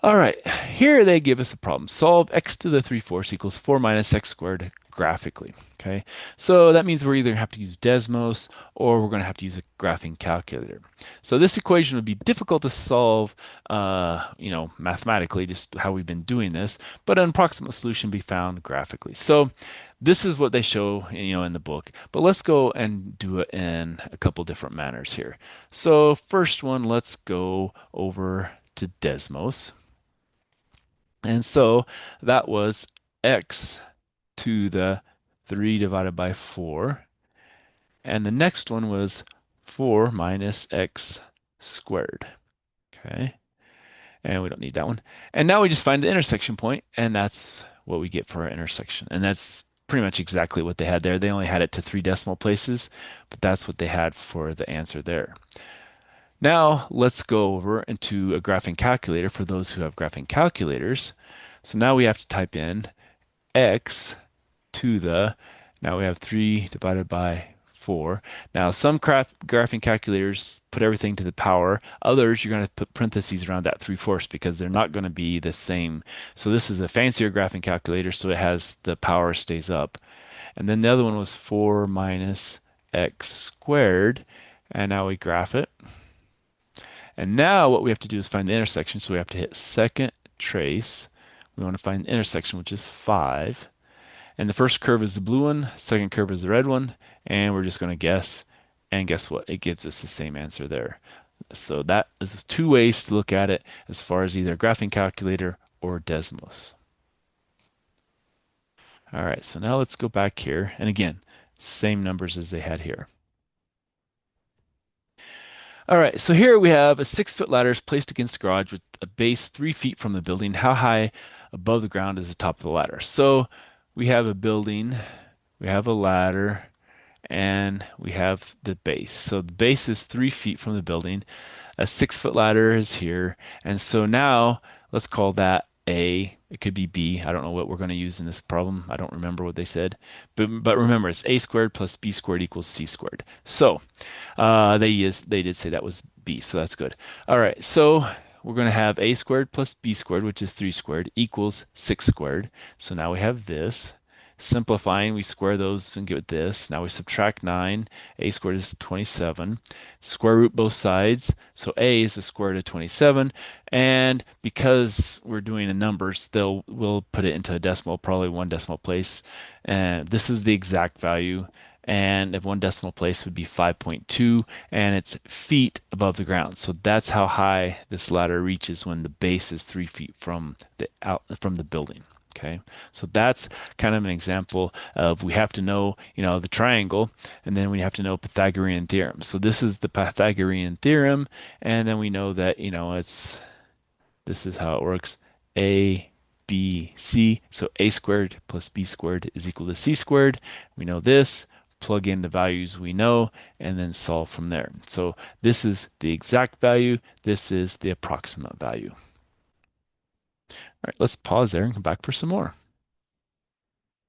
All right, here they give us a problem. Solve x to the 3/4 equals 4 minus x squared graphically. Okay, so that means we're either going to have to use Desmos or we're going to have to use a graphing calculator. So this equation would be difficult to solve, mathematically, just how we've been doing this, but an approximate solution be found graphically. So this is what they show, in the book, but let's go and do it in a couple different manners here. So first one, let's go over to Desmos. And so that was x to the 3 divided by 4. And the next one was 4 minus x squared. Okay. And we don't need that one. And now we just find the intersection point, and that's what we get for our intersection. And that's pretty much exactly what they had there. They only had it to 3 decimal places, but that's what they had for the answer there. Now let's go over into a graphing calculator for those who have graphing calculators. So now we have to type in x to the, now we have 3 divided by 4. Now some graphing calculators put everything to the power. Others, you're going to put parentheses around that 3/4 because they're not going to be the same. So this is a fancier graphing calculator, so it has the power stays up. And then the other one was 4 minus x squared. And now we graph it. And now what we have to do is find the intersection. So we have to hit second trace. We want to find the intersection, which is 5. And the first curve is the blue one, second curve is the red one, and we're just going to guess. And guess what? It gives us the same answer there. So that is two ways to look at it as far as either graphing calculator or Desmos. All right, so now let's go back here. And again, same numbers as they had here. All right, so here we have a 6-foot ladder is placed against the garage with a base 3 feet from the building. How high above the ground is the top of the ladder? So we have a building, we have a ladder, and we have the base. So the base is 3 feet from the building. A 6-foot ladder is here. And so now let's call that A. It could be B. I don't know what we're going to use in this problem. I don't remember what they said. But remember, it's A squared plus B squared equals C squared. So they did say that was B, so that's good. All right, so we're going to have A squared plus B squared, which is 3 squared, equals 6 squared. So now we have this. Simplifying, we square those and get this. Now we subtract 9. A squared is 27. Square root both sides. So A is the square root of 27. And because we're doing in numbers, we'll put it into a decimal, probably 1 decimal place. And this is the exact value. And if 1 decimal place would be 5.2, and it's feet above the ground. So that's how high this ladder reaches when the base is 3 feet from the building. Okay, so that's kind of an example of we have to know, the triangle, and then we have to know Pythagorean theorem. So this is the Pythagorean theorem, and then we know that, this is how it works. A, B, C. So A squared plus B squared is equal to C squared. We know this. Plug in the values we know, and then solve from there. So this is the exact value. This is the approximate value. All right, let's pause there and come back for some more.